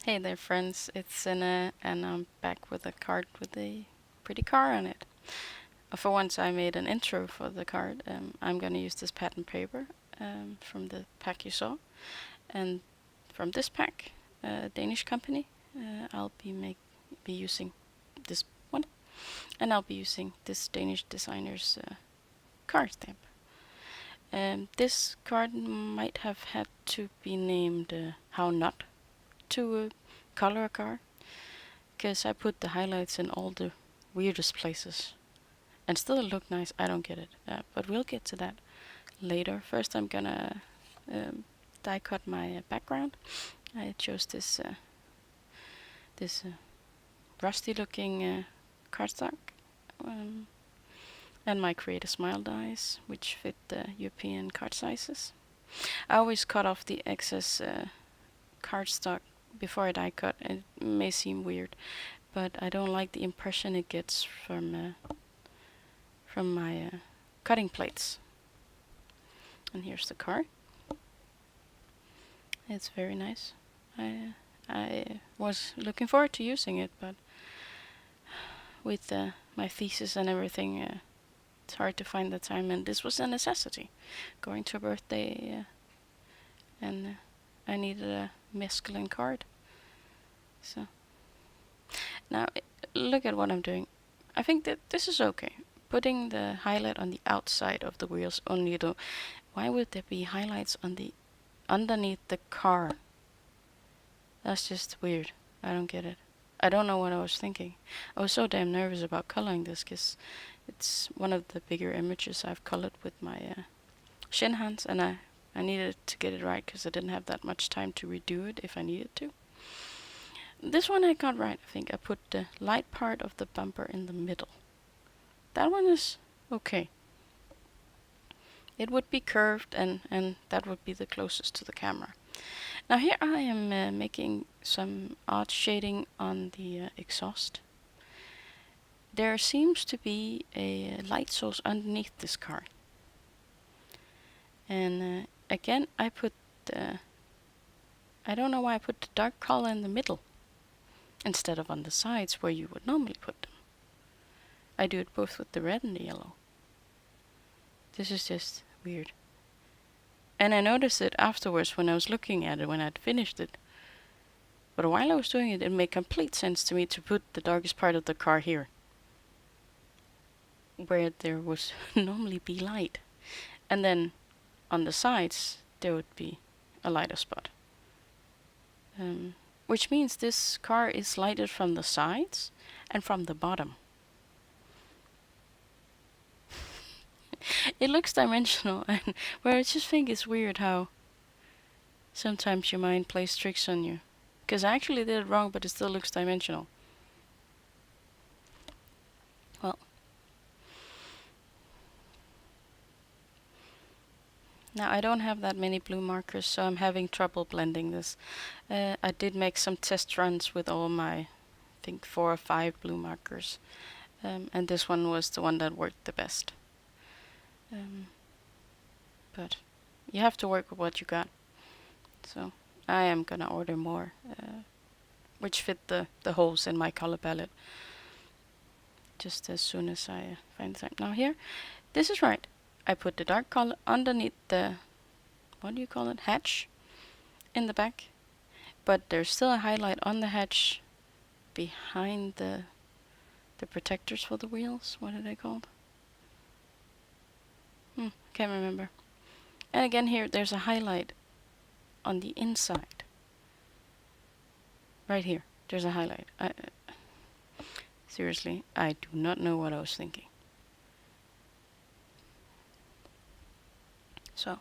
Hey there friends, it's Sina and I'm back with a card with a pretty car on it. For once I made an intro for the card. I'm gonna use this pattern paper from the pack you saw, and from this pack, Danish company, I'll be using this one, and I'll be using this Danish designer's card stamp. This card might have had to be named How Not to color a car, because I put the highlights in all the weirdest places. And still it looked nice, I don't get it. But we'll get to that later. First I'm gonna die cut my background. I chose this rusty looking cardstock. And my Create a Smile dies, which fit the European card sizes. I always cut off the excess cardstock before I die cut. It may seem weird, but I don't like the impression it gets from my cutting plates. And here's the card. It's very nice. I was looking forward to using it, but with my thesis and everything, it's hard to find the time, and this was a necessity. Going to a birthday, and I needed a masculine card. So now look at what I'm doing. I think that this is okay. Putting the highlight on the outside of the wheels only, though. Why would there be highlights on the underneath the car? That's just weird. I don't get it. I don't know what I was thinking. I was so damn nervous about coloring this because it's one of the bigger images I've colored with my Shin hands, and I needed to get it right because I didn't have that much time to redo it if I needed to. This one I got right, I think. I put the light part of the bumper in the middle. That one is okay. It would be curved, and that would be the closest to the camera. Now here I am making some odd shading on the exhaust. There seems to be a light source underneath this car. And again, I don't know why I put the dark color in the middle instead of on the sides where you would normally put them. I do it both with the red and the yellow. This is just weird. And I noticed it afterwards when I was looking at it when I'd finished it. But while I was doing it, it made complete sense to me to put the darkest part of the car here, where there was normally be light. And then on the sides, there would be a lighter spot. Which means this car is lighted from the sides and from the bottom. It looks dimensional, and where I just think it's weird how sometimes your mind plays tricks on you. Because I actually did it wrong, but it still looks dimensional. Well, now I don't have that many blue markers, so I'm having trouble blending this. I did make some test runs with all my, I think 4 or 5 blue markers, and this one was the one that worked the best. But you have to work with what you got. So I am gonna order more, which fit the holes in my color palette, just as soon as I find the time. Now here, this is right. I put the dark color underneath the, what do you call it, hatch in the back. But there's still a highlight on the hatch behind the protectors for the wheels. What are they called? Can't remember. And again here, there's a highlight on the inside. Right here, there's a highlight. Seriously, I do not know what I was thinking. So,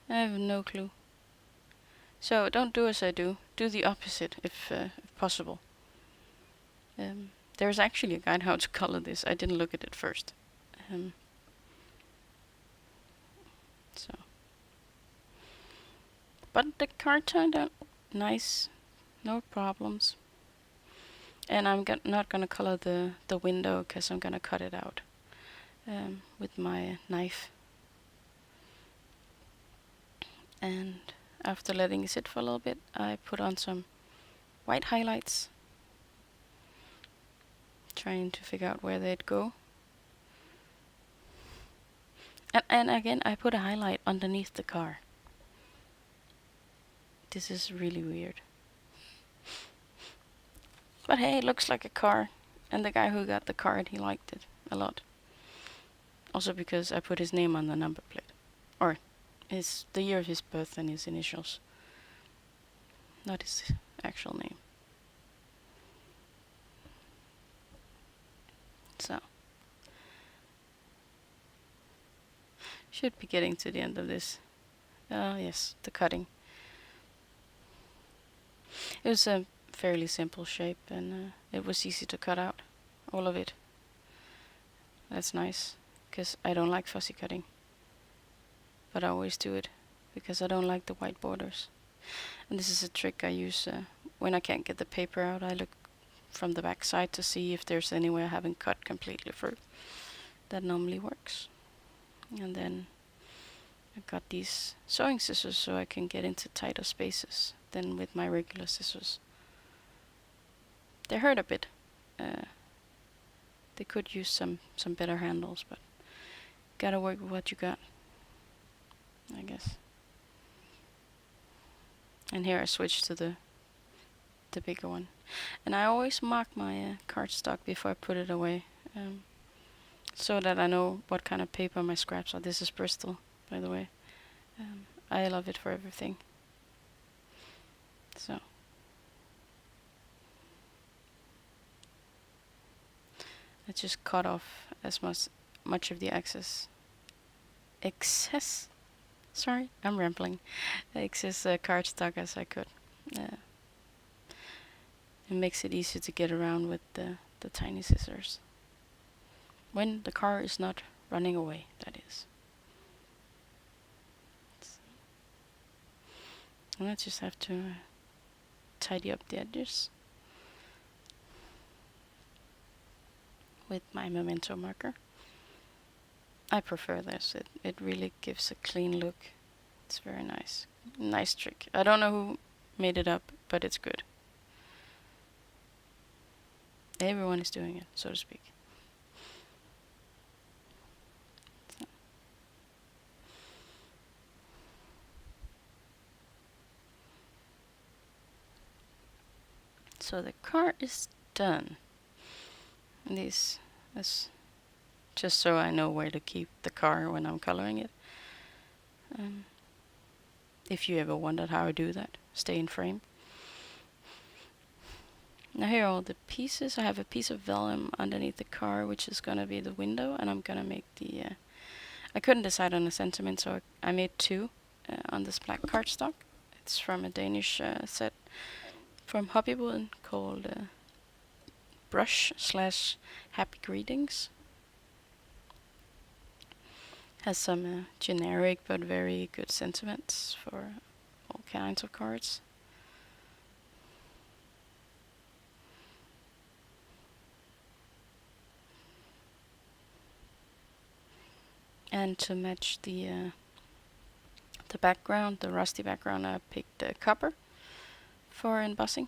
I have no clue. So don't do as I do. Do the opposite if possible. There's actually a guide how to color this. I didn't look at it first. But the card turned out nice, no problems. And I'm not gonna color the window because I'm gonna cut it out with my knife. And after letting it sit for a little bit, I put on some white highlights, trying to figure out where they'd go. And again, I put a highlight underneath the car. This is really weird. But hey, it looks like a car. And the guy who got the card, he liked it a lot. Also because I put his name on the number plate. Or the year of his birth and his initials. Not his actual name. So. Should be getting to the end of this. Yes, the cutting. It was a fairly simple shape, and it was easy to cut out, all of it. That's nice, because I don't like fussy cutting. But I always do it, because I don't like the white borders. And this is a trick I use when I can't get the paper out. I look from the back side to see if there's anywhere I haven't cut completely through. That normally works. And then I got these sewing scissors so I can get into tighter spaces than with my regular scissors. They hurt a bit. They could use some better handles, but gotta work with what you got, I guess. And here I switched to the bigger one. And I always mark my cardstock before I put it away, so that I know what kind of paper my scraps are. This is Bristol, by the way. I love it for everything. So. I just cut off as much of the excess. Sorry, I'm rambling. Excess cardstock as I could. It makes it easier to get around with the tiny scissors. When the car is not running away, that is. And I just have to tidy up the edges with my memento marker. I prefer this. It really gives a clean look. It's very nice. Nice trick. I don't know who made it up, but it's good. Everyone is doing it, so to speak. So the car is done. And this is just so I know where to keep the car when I'm coloring it. If you ever wondered how I do that, stay in frame. Now here are all the pieces. I have a piece of vellum underneath the car, which is gonna be the window, and I'm gonna make the... I couldn't decide on a sentiment, so I made two on this black cardstock. It's from a Danish set from Hobbyboden called Brush/Happy Greetings. Has some generic but very good sentiments for all kinds of cards. And to match the background, the rusty background, I picked copper for embossing.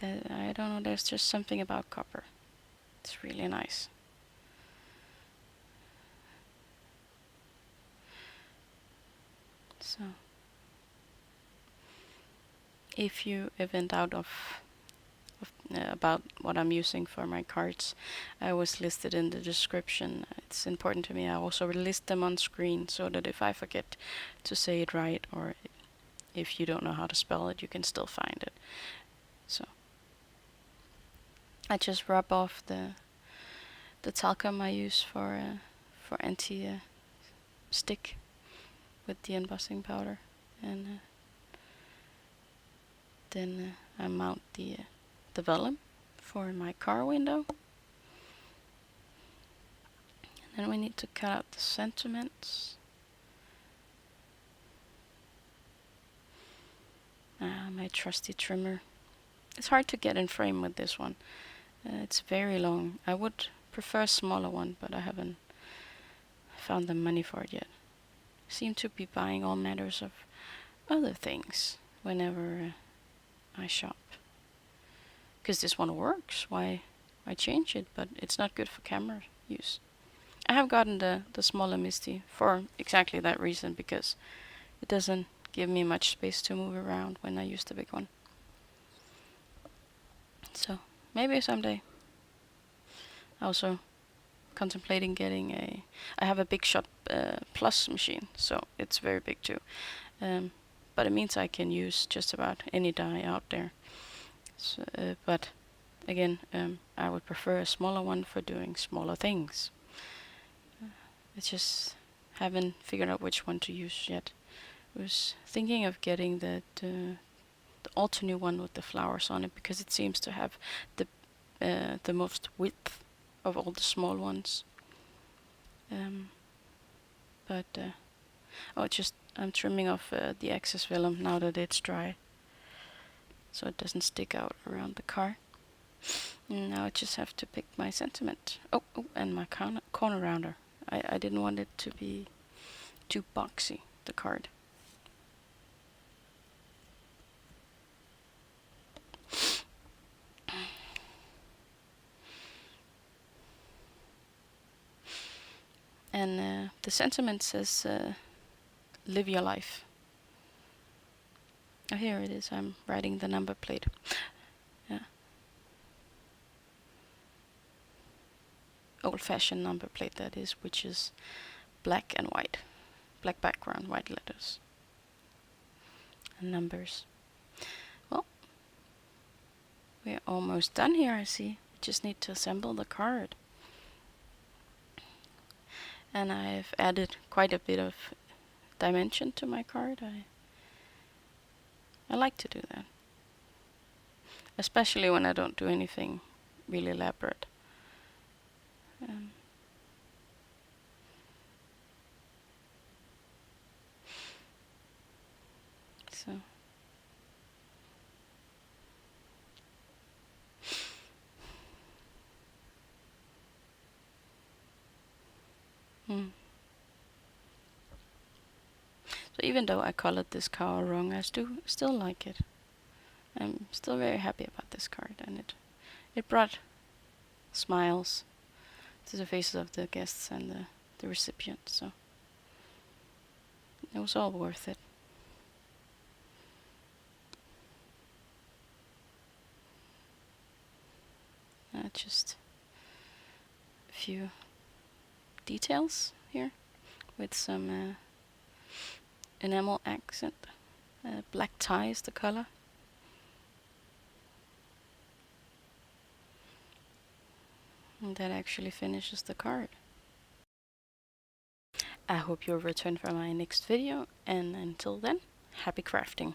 I don't know, there's just something about copper. It's really nice. So, if you ever in doubt about what I'm using for my cards, I always list it in the description. It's important to me. I also list them on screen so that if I forget to say it right, or if you don't know how to spell it, you can still find it. So I just rub off the talcum I use for anti stick with the embossing powder, and then I mount the vellum for my car window. And then we need to cut out the sentiments. My trusty trimmer. It's hard to get in frame with this one. It's very long. I would prefer a smaller one, but I haven't found the money for it yet. Seem to be buying all matters of other things whenever I shop. Because this one works, why change it? But it's not good for camera use. I have gotten the smaller Misty for exactly that reason, because it doesn't give me much space to move around when I use the big one. So maybe someday. Also contemplating getting I have a Big Shot Plus machine, so it's very big too. But it means I can use just about any die out there. So, but again, I would prefer a smaller one for doing smaller things. I just haven't figured out which one to use yet. I was thinking of getting the alter new one with the flowers on it, because it seems to have the most width of all the small ones. I'm trimming off the excess vellum now that it's dry, so it doesn't stick out around the car. And now I just have to pick my sentiment. Oh, and my corner rounder. I didn't want it to be too boxy, the card. And the sentiment says, live your life. Oh, here it is. I'm writing the number plate. Yeah. Old-fashioned number plate, that is, which is black and white. Black background, white letters. And numbers. Well, we're almost done here, I see. We just need to assemble the card. And I've added quite a bit of dimension to my card. I like to do that. Especially when I don't do anything really elaborate. So even though I colored this car wrong, I still like it. I'm still very happy about this card, and it brought smiles to the faces of the guests and the recipient, so it was all worth it. Just a few details here with some enamel accent. Black tie is the color. And that actually finishes the card. I hope you'll return for my next video, and until then, happy crafting.